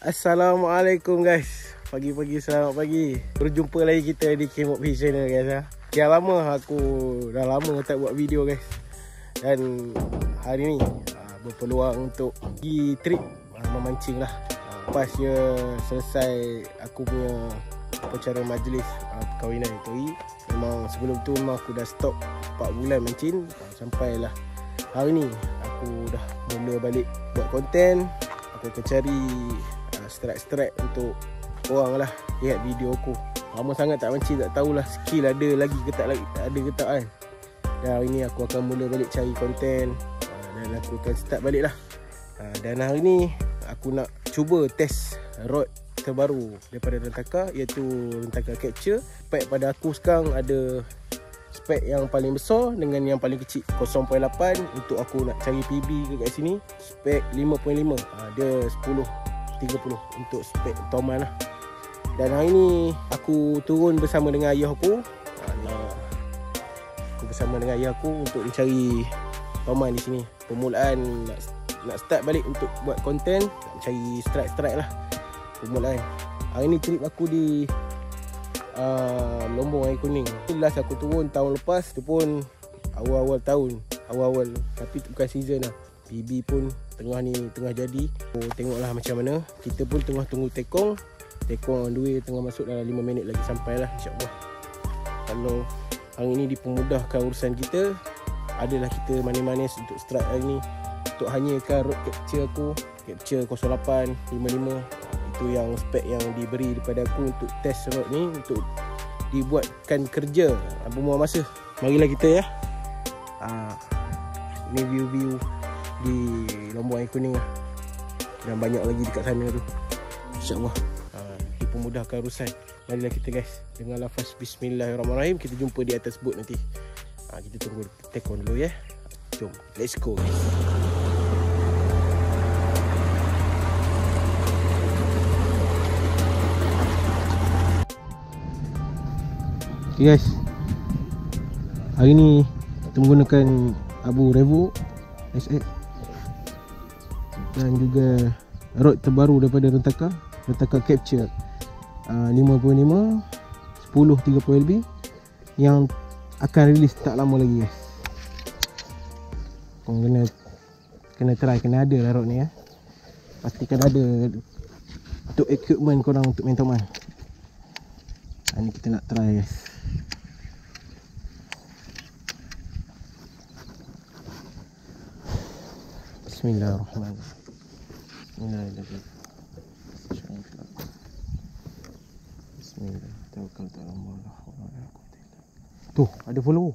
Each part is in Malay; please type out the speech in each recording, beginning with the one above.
Assalamualaikum guys. Pagi-pagi, selamat pagi. Berjumpa lagi kita di K-Mod Fish Channel guys. Sekian lama dah lama tak buat video guys. Dan hari ni berpeluang untuk pergi trip memancing lah. Lepas je selesai aku punya acara majlis perkahwinan itu. Memang sebelum tu memang aku dah stop 4 bulan mancing. Sampailah hari ni aku dah mula balik buat konten. Aku akan cari strike untuk orang lah lihat video aku. Lama sangat tak mancing, tak tahulah skill ada lagi ke tak ada ke tak kan. Dan hari ni aku akan mula balik cari konten dan aku akan start balik lah. Dan hari ni aku nak cuba test rod terbaru daripada Rentaka, iaitu Rentaka Capture. Spek pada aku sekarang ada spek yang paling besar dengan yang paling kecil 0.8. Untuk aku nak cari PB kat sini spek 5.5, dia 10-30 untuk spek utamanya lah. Dan hari ni aku turun bersama dengan ayah aku. Aku bersama dengan ayah aku untuk mencari toman di sini. Permulaan nak start balik untuk buat konten, nak cari strike lah permulaan. Hari ni trip aku di Lombong Air Kuning. Last aku turun tahun lepas tu pun awal-awal tahun, tapi bukan season lah. PB pun tengah jadi. Tengoklah macam mana. Kita pun tengah tunggu tekong on the way, tengah masuk dalam 5 minit lagi sampai lah, insyaAllah. Kalau hari ni dipermudahkan urusan kita, adalah kita manis-manis untuk strike hari ni. Untuk hanyakan rod capture aku, Capture 08, 55. Itu yang spek yang diberi daripada aku untuk test rod ni, untuk dibuatkan kerja berbuang masa. Marilah kita ya. Ni view di Lombong Air Kuning lah. Dan banyak lagi dekat sana tu, InsyaAllah. Dipermudahkan urusan. Marilah kita guys, dengan lafaz Bismillahirrahmanirrahim. Kita jumpa di atas boat nanti. Kita tunggu tekon dulu ya. Jom, let's go guys. Okay guys, hari ni kita menggunakan Abu Revo SX dan juga rod terbaru daripada Rentaka Capture 5.5 10-30 LB yang akan rilis tak lama lagi guys. Korang kena try, kena ada lah rod ni ya. Pastikan ada untuk equipment korang untuk main toman. Ni kita nak try guys. Bismillahirrahmanirrahim. Bismillah. Tawakkaltu ala Allah. Tuh, ada follow.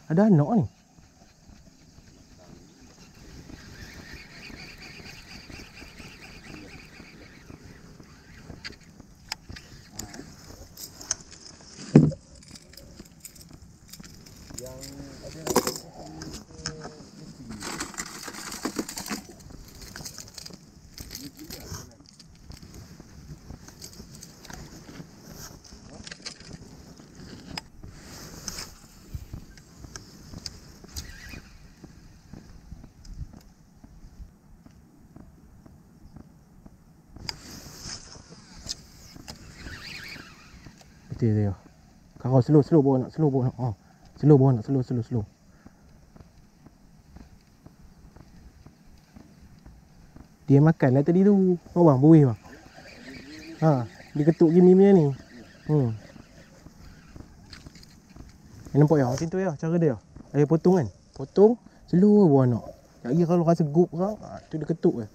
Ada anak ni. Betul dia. Kau slow bawa nak. Slow bawa nak. Slow. Dia makan lah tadi tu. Oh bang, buih bang. Dia ketuk gini punya ni. Nampak ya macam tu ya cara dia. Dia potong kan. Potong, slow bawa nak. Lagi kalau rasa gup kau, tu dia ketuk ke.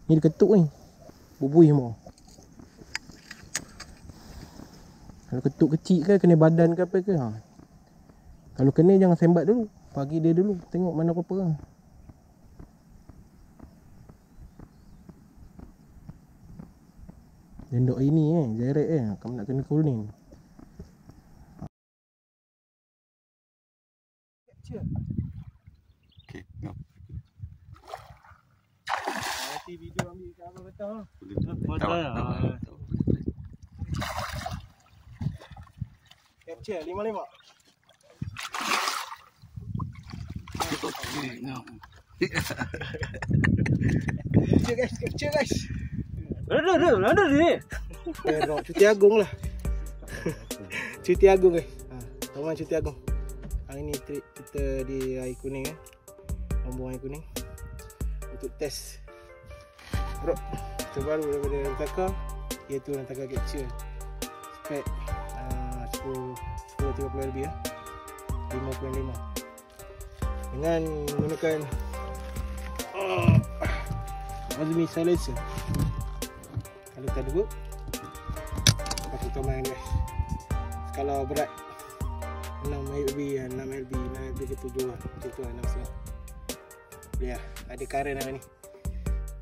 Ni dia ketuk ni. Buih mau. Kalau ketuk kecil ke, kena badan ke apa ke. Kalau kena jangan sembat dulu. Bagi dia dulu, tengok mana apa-apa kan. Jendok ini jerek kamu nak kena kuning. Okay, no. Nanti video ambil kat abang kata. Boleh. Capture 5. Capture guys. Ada ni. Perok Cuti Agung lah. Cuti Agung guys. Taman Cuti Agung. Hari ni trip kita di air kuning Rombong air kuning untuk test perok terbaru daripada Rentaka, iaitu Rentaka Capture spek 1030 lebih 5.5 dengan menggunakan Azmi silencer. Kalau tak ada pakai toman guys. Skala berat 6 LB ke 7 lah. Macam tu lah 6.5. Ya, ada karen lah ni.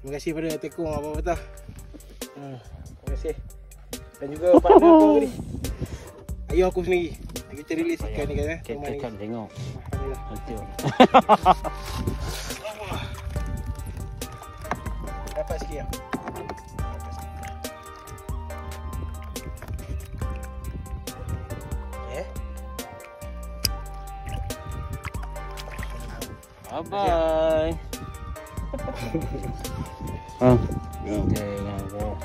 Terima kasih pada Tekong Abang Fatah. Terima kasih. Dan juga partner aku tadi, ayah aku sendiri. Kita release ikan ni kan. Kita tengok. Alhamdulillah. Betul. Dapat sikit lah. Bye bye. Tengok.